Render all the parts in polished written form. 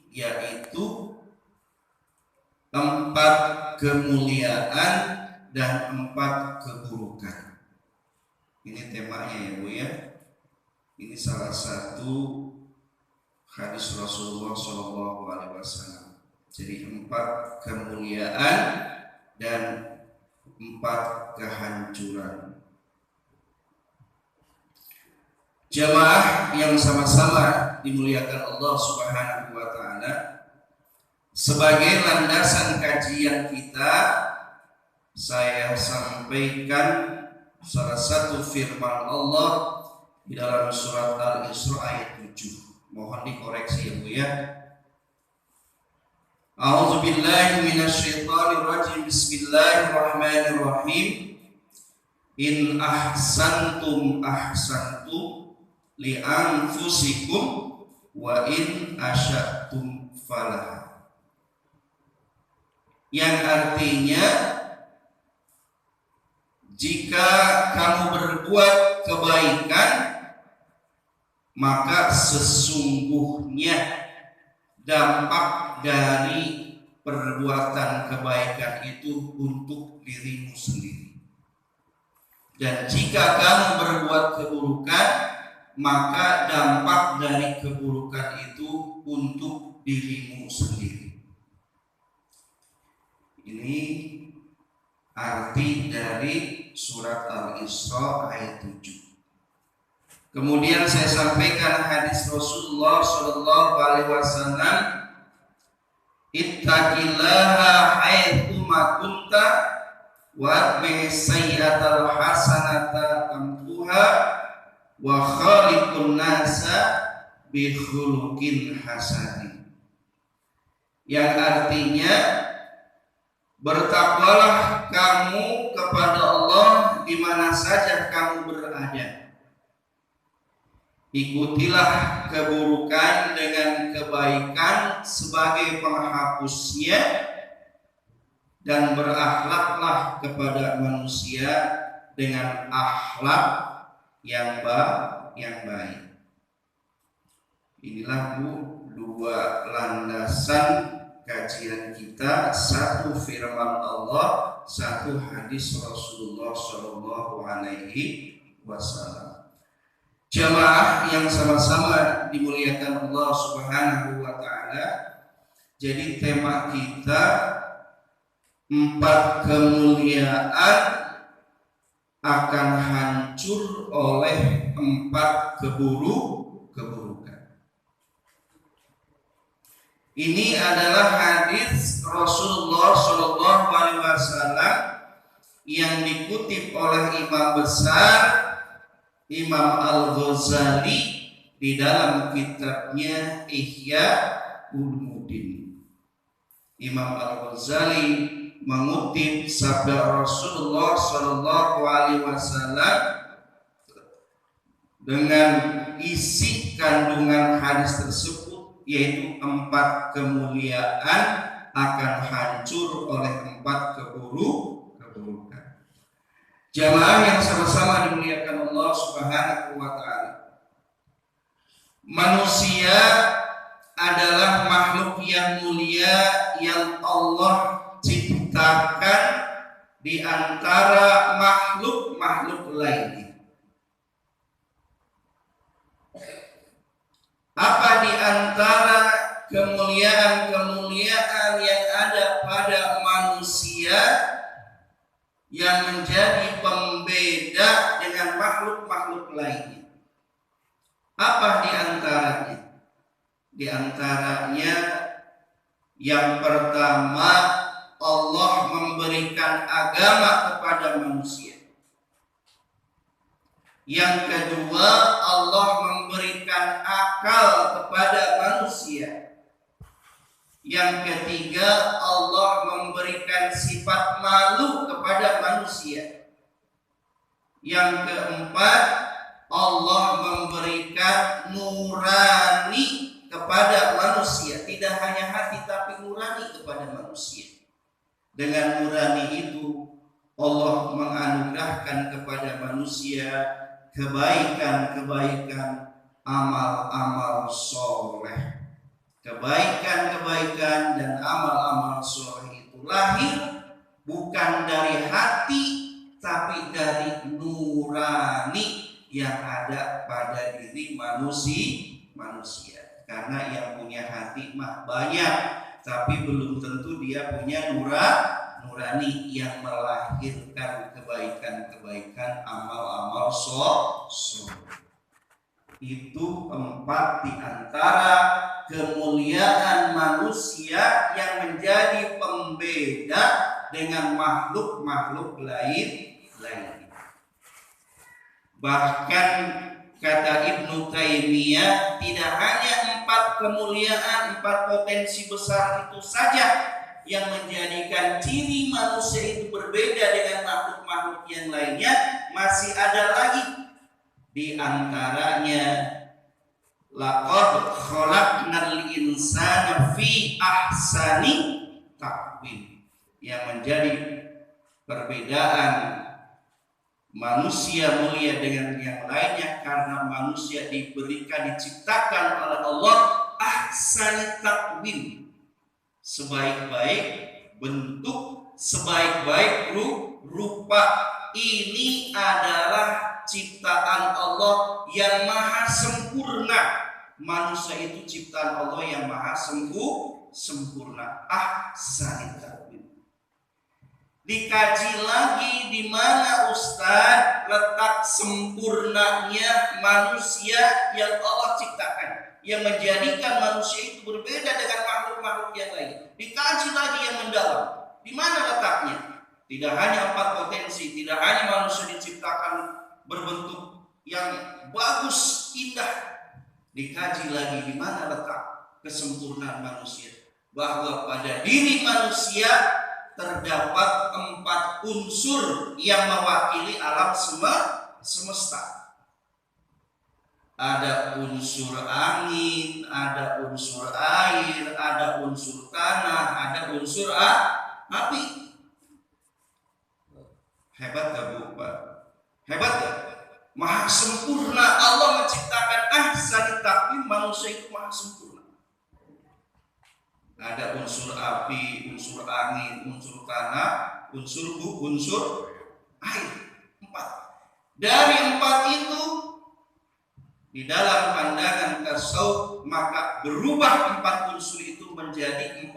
yaitu 4 kemuliaan dan 4 keburukan. Ini temanya ya Bu ya. Ini salah satu hadis Rasulullah SAW. Jadi 4 kemuliaan dan 4 kehancuran. Jamaah yang sama-sama dimuliakan Allah Subhanahu wa taala, sebagai landasan kajian kita saya sampaikan salah satu firman Allah di dalam surat Al-Isra ayat 7. Mohon dikoreksi ya Bu ya. A'udzu billahi minasyaitonir rajim. Bismillahirrahmanirrahim. In ahsantum ahsantum li anfusikum wa in asya'tum falah. Yang artinya, jika kamu berbuat kebaikan, maka sesungguhnya dampak dari perbuatan kebaikan itu untuk dirimu sendiri. Dan jika kamu berbuat keburukan, maka dampak dari keburukan itu untuk dirimu sendiri. Ini arti dari surat Al-Isra ayat 7. Kemudian saya sampaikan hadis Rasulullah SAW, ittaqillaha haitsu ma kunta wa bi sayyi'atil hasanata tamtuha wa khaliqun nasa bi khuluqin hasanin. Yang artinya, bertakwalah kamu kepada Allah di mana saja kamu berada. Ikutilah keburukan dengan kebaikan sebagai penghapusnya, dan berakhlaklah kepada manusia dengan akhlak yang baik. Inilah Bu, 2 landasan kajian kita, 1 firman Allah, 1 hadis Rasulullah SAW. Jamaah yang sama-sama dimuliakan Allah Subhanahu wa taala. Jadi tema kita 4 kemuliaan akan hancur oleh 4 keburukan. Ini adalah hadis Rasulullah SAW yang dikutip oleh Imam besar Imam Al-Ghazali di dalam kitabnya Ihya Ulumuddin. Imam Al-Ghazali mengutip sabda Rasulullah SAW dengan isi kandungan hadis tersebut, yaitu 4 kemuliaan akan hancur oleh 4 keburukan. Jamaah yang sama-sama dimuliakan Allah Subhanahu wa taala. Manusia adalah makhluk yang mulia yang Allah ciptakan di antara makhluk-makhluk lainnya. Apa di antara kemuliaan-kemuliaan yang ada pada manusia yang menjadi pembeda dengan makhluk-makhluk lainnya? Apa di antaranya? Di antaranya yang pertama, Allah memberikan agama kepada manusia. Yang kedua, Allah memberikan akal kepada manusia. Yang ketiga, Allah memberikan sifat malu kepada manusia. Yang keempat, Allah memberikan nurani kepada manusia. Tidak hanya hati, tapi nurani kepada manusia. Dengan nurani itu, Allah menganugerahkan kepada manusia kebaikan-kebaikan, amal-amal soleh. Kebaikan-kebaikan dan amal-amal soleh itu lahir bukan dari hati, tapi dari nurani yang ada pada diri manusia. Karena yang punya hati mah banyak, tapi belum tentu dia punya nurani yang melahirkan kebaikan-kebaikan, amal-amal soleh. Itu 4 di antara kemuliaan manusia yang menjadi pembeda dengan makhluk-makhluk lain. Bahkan kata Ibnu Taimiyah, tidak hanya 4 kemuliaan, 4 potensi besar itu saja yang menjadikan ciri manusia itu berbeda dengan makhluk-makhluk yang lainnya, masih ada lagi. Di antaranya, laqad khalaqnal insana fi ahsani taqwim, yang menjadi perbedaan manusia mulia dengan yang lainnya karena manusia diciptakan oleh Allah ahsani taqwim, sebaik-baik bentuk, sebaik-baik rupa. Ini adalah ciptaan Allah yang maha sempurna. Manusia itu ciptaan Allah yang maha sempurna. Ahsani taqwim. Dikaji lagi di mana Ustaz letak sempurnanya manusia yang Allah ciptakan, yang menjadikan manusia itu berbeda dengan makhluk-makhluk yang lain. Dikaji lagi yang mendalam, di mana letaknya? Tidak hanya 4 potensi, tidak hanya manusia diciptakan berbentuk yang bagus, indah. Dikaji lagi di mana letak kesempurnaan manusia, bahwa pada diri manusia terdapat 4 unsur yang mewakili alam semesta. Ada unsur angin, ada unsur air, ada unsur tanah, ada unsur api. Hebat gak Bu? Hebat gak? Maha sempurna. Allah menciptakan ahsani taqwim, manusia itu maha sempurna. Ada unsur api, unsur angin, unsur tanah, unsur air. 4. Dari 4 itu, di dalam pandangan tasawuf, maka berubah 4 unsur itu menjadi 4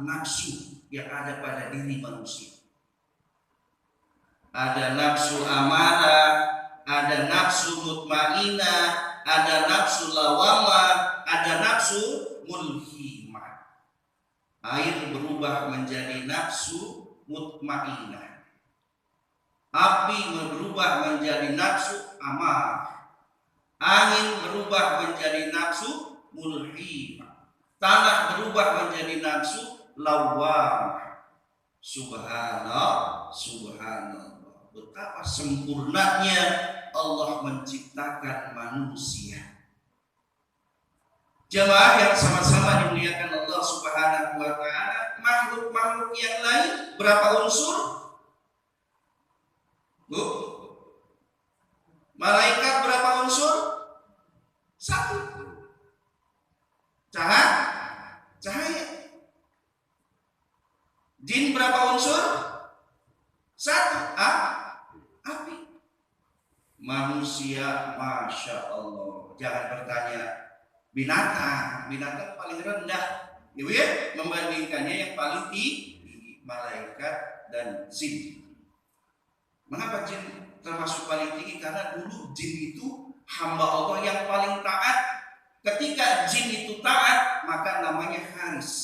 nafsu yang ada pada diri manusia. Ada nafsu amarah, ada nafsu mutmainah, ada nafsu lawamah, ada nafsu mulhimah. Air berubah menjadi nafsu mutmainah. Api berubah menjadi nafsu amarah. Angin berubah menjadi nafsu mulhimah. Tanah berubah menjadi nafsu lawamah. Subhanallah. Betapa sempurnanya Allah menciptakan manusia. Jemaah yang sama-sama dimuliakan Allah Subhanahu wa taala, makhluk-makhluk yang lain berapa unsur? Bu? Malaikat berapa unsur? 1. Cahaya. Jin berapa unsur? 1. Api. Manusia, Masya Allah. Jangan bertanya binatang paling rendah, ya, membandingkannya yang paling tinggi, malaikat dan jin. Mengapa jin termasuk paling tinggi? Karena dulu jin itu hamba Allah yang paling taat. Ketika jin itu taat, maka namanya Haris.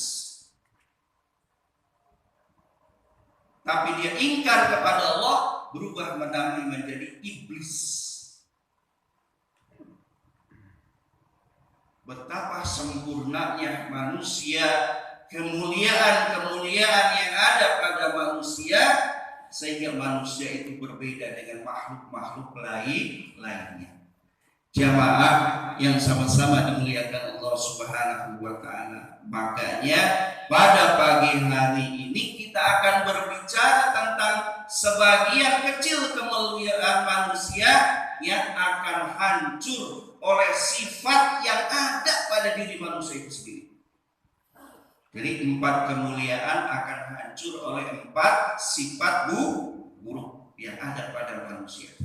Tapi dia ingkar kepada Allah, berubah menamai menjadi iblis. Betapa sempurnanya manusia, kemuliaan-kemuliaan yang ada pada manusia, sehingga manusia itu berbeda dengan makhluk-makhluk lainnya. Jamaah yang sama-sama dimuliakan Allah Subhanahu wa taala. Makanya pada pagi hari ini kita akan berbicara tentang sebagian kecil kemuliaan manusia yang akan hancur oleh sifat yang ada pada diri manusia itu sendiri. Jadi 4 kemuliaan akan hancur oleh 4 sifat buruk yang ada pada manusia.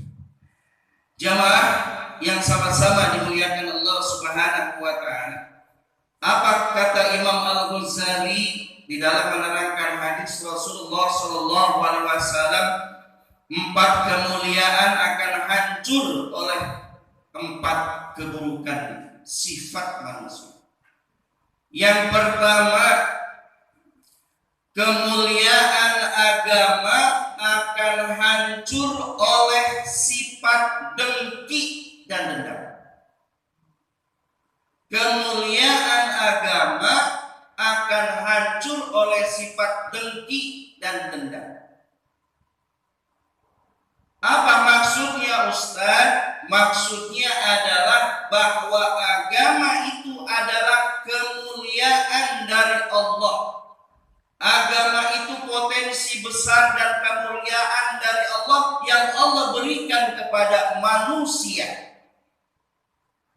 Jamaah yang sama-sama dimuliakan Allah Subhanahu wa taala. Apa kata Imam Al-Ghazali di dalam menerangkan hadis Rasulullah sallallahu alaihi wasallam, 4 kemuliaan akan hancur oleh 4 keburukan sifat manusia. Yang pertama, kemuliaan agama akan hancur oleh sifat dengki dan dendam. Kemuliaan agama akan hancur oleh sifat dengki dan dendam. Apa maksudnya Ustaz? Maksudnya adalah bahwa agama itu adalah kemuliaan dari Allah. Agama itu potensi besar dan kemuliaan dari Allah yang Allah berikan kepada manusia.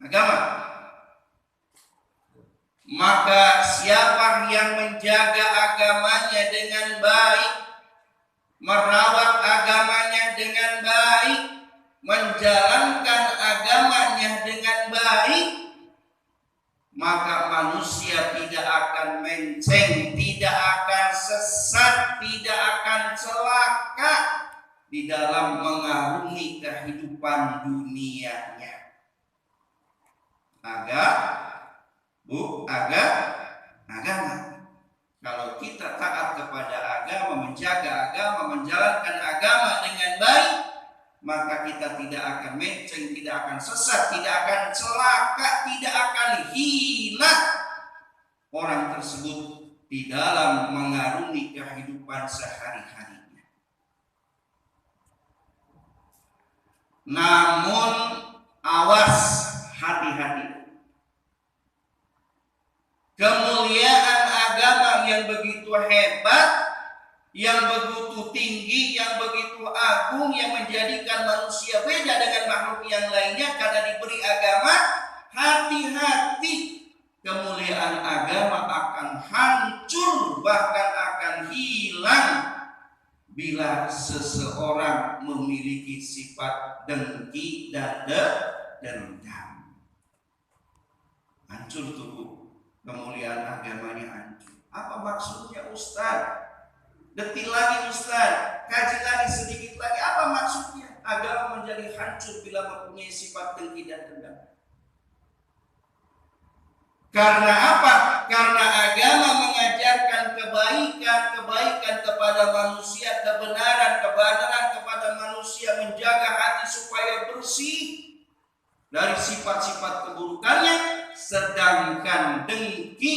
Agama. Maka siapa yang menjaga agamanya dengan baik, merawat agamanya dengan baik, menjalankan agamanya dengan baik, maka manusia tidak akan menceng, tidak akan sesat, tidak akan celaka di dalam mengarungi kehidupan dunianya. Agama. Kalau kita taat kepada agama, menjaga agama, menjalankan agama dengan baik, maka kita tidak akan menceng, tidak akan sesat, tidak akan celaka, tidak akan hilang orang tersebut di dalam mengarungi kehidupan sehari-harinya. Namun awas, hati-hati. Kemuliaan agama yang begitu hebat, yang begitu tinggi, yang begitu agung, yang menjadikan manusia beda dengan makhluk yang lainnya karena diberi agama, hati-hati. Kemuliaan agama akan hancur, bahkan akan hilang bila seseorang memiliki sifat dengki dan dendam. Hancur tubuh. Kemuliaan agamanya hancur. Apa maksudnya Ustaz? Detil lagi Ustaz, kaji lagi sedikit lagi. Apa maksudnya? Agama menjadi hancur bila mempunyai sifat dengki dan dendam. Karena apa? Karena agama mengajarkan kebaikan kepada manusia, kebenaran kepada manusia, menjaga hati supaya bersih dari sifat-sifat keburukannya. Sedangkan dengki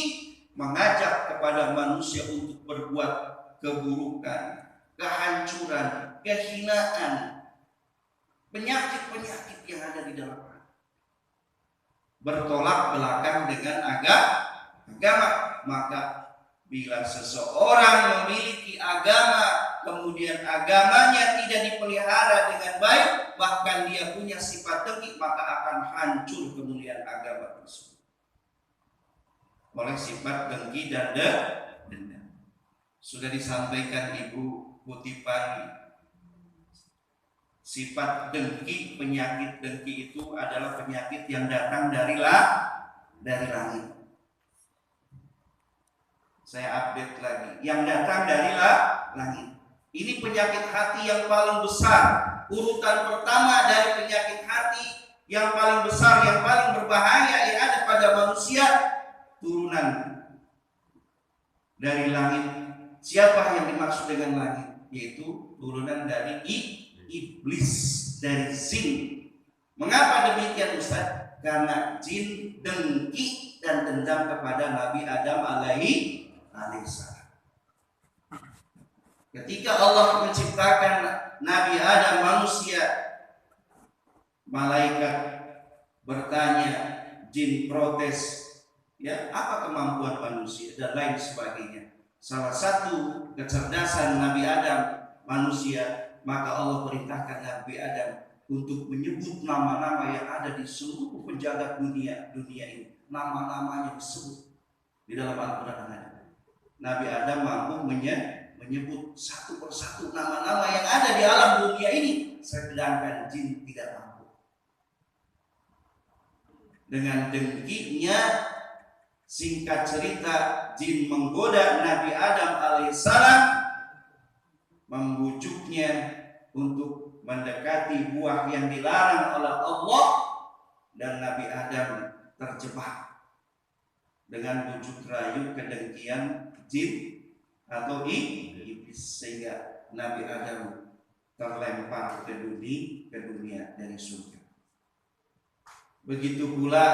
mengajak kepada manusia untuk berbuat keburukan, kehancuran, kehinaan, penyakit-penyakit yang ada di dalam hati. Bertolak belakang dengan agama. Maka bila seseorang memiliki agama, kemudian agamanya tidak dipelihara dengan baik, bahkan dia punya sifat dengki, maka akan hancur kemuliaan agama tersebut oleh sifat dengki dan dendam. Sudah disampaikan Ibu kutipan sifat dengki, penyakit dengki itu adalah penyakit yang datang dari langit. Saya update lagi, yang datang dari langit. Ini penyakit hati yang paling besar. Urutan pertama dari penyakit hati yang paling besar, yang paling berbahaya yang ada pada manusia, turunan dari langit. Siapa yang dimaksud dengan langit? Yaitu turunan dari iblis, dari jin. Mengapa demikian Ustaz? Karena jin dengki dan dendam kepada Nabi Adam alaihissalam. Ketika Allah menciptakan Nabi Adam manusia, malaikat bertanya, jin protes, ya, apa kemampuan manusia dan lain sebagainya. Salah satu kecerdasan Nabi Adam manusia, maka Allah perintahkan Nabi Adam untuk menyebut nama-nama yang ada di seluruh penjagat dunia ini. Nama-namanya disebut di dalam Al-Quran. Nabi Adam mampu menyebut satu persatu nama-nama yang ada di alam dunia ini, sedangkan jin tidak mampu. Dengan dengkinya, singkat cerita, jin menggoda Nabi Adam alaihissalam, membujuknya untuk mendekati buah yang dilarang oleh Allah, dan Nabi Adam terjebak dengan bujuk rayu kedengkian jin atau iblis, sehingga Nabi Adam terlempar ke dunia dari surga. Begitu pula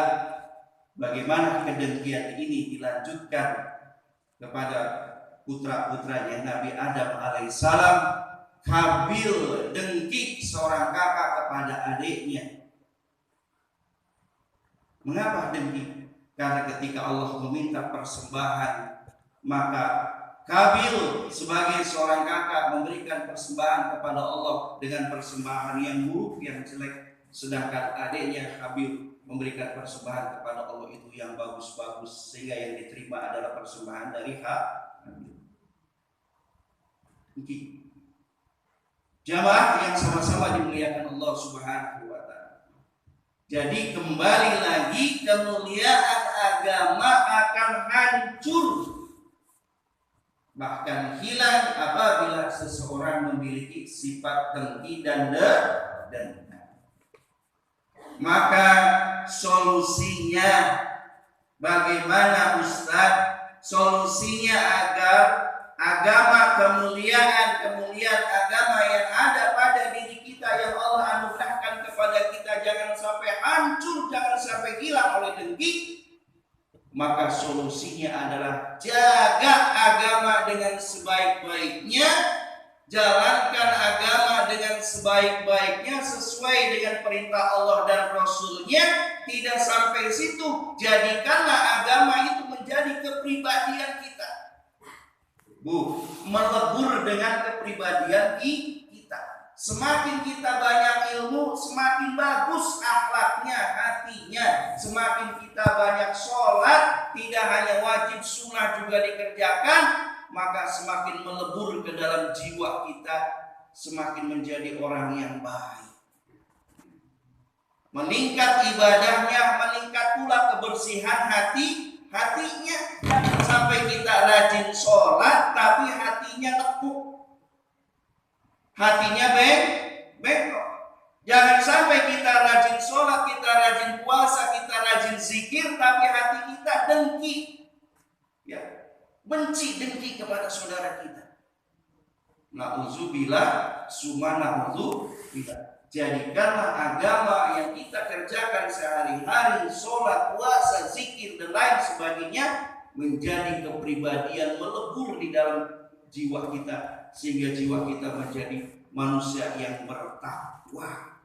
bagaimana kedengkian ini dilanjutkan kepada putra-putranya Nabi Adam alaihissalam. Habil dengki seorang kakak kepada adiknya. Mengapa dengki? Karena ketika Allah meminta persembahan, maka Kabil sebagai seorang kakak memberikan persembahan kepada Allah dengan persembahan yang buruk, yang jelek. Sedangkan adiknya Habil memberikan persembahan kepada Allah itu yang bagus-bagus, sehingga yang diterima adalah persembahan dari Habil. Jamaah yang sama-sama dimuliakan Allah Subhanahu wa ta'ala. Jadi kembali lagi, kemuliaan agama akan hancur, bahkan hilang apabila seseorang memiliki sifat dengki dan dendam. Maka solusinya bagaimana Ustaz? Solusinya agar agama, kemuliaan agama yang ada pada diri kita, yang Allah anugerahkan kepada kita, jangan sampai hancur, jangan sampai hilang oleh dengki. Maka solusinya adalah jaga agama dengan sebaik-baiknya, jalankan agama dengan sebaik-baiknya sesuai dengan perintah Allah dan Rasul-Nya. Tidak sampai situ, jadikanlah agama itu menjadi kepribadian kita. Melebur dengan kepribadian kita. Semakin kita banyak ilmu, semakin bagus akhlaknya, hatinya. Semakin kita banyak sholat, tidak hanya wajib, sunnah juga dikerjakan, maka semakin melebur ke dalam jiwa kita, semakin menjadi orang yang baik. Meningkat ibadahnya, meningkat pula kebersihan hatinya. Jangan sampai kita rajin sholat tapi hatinya lekuk, hatinya bengkok. Jangan sampai kita rajin sholat, kita rajin puasa, kita rajin zikir, tapi hati kita dengki, ya, benci, dengki kepada saudara kita. Na'udzubillah, summa na'udzubillah. Jadikanlah agama yang kita kerjakan sehari-hari, sholat, puasa, zikir, dan lain sebagainya, menjadi kepribadian, melebur di dalam jiwa kita, sehingga jiwa kita menjadi manusia yang bertakwa.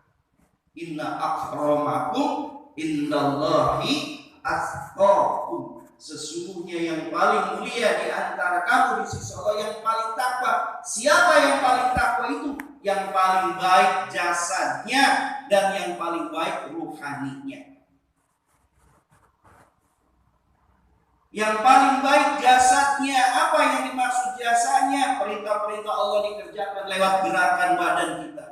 Inna akramakum indallahi atqakum. Sesungguhnya yang paling mulia di antara kamu di sisi Allah yang paling takwa. Siapa yang paling takwa itu? Yang paling baik jasadnya dan yang paling baik ruhaninya. Yang paling baik jasadnya, apa yang dimaksud jasadnya? Perintah-perintah Allah dikerjakan lewat gerakan badan kita.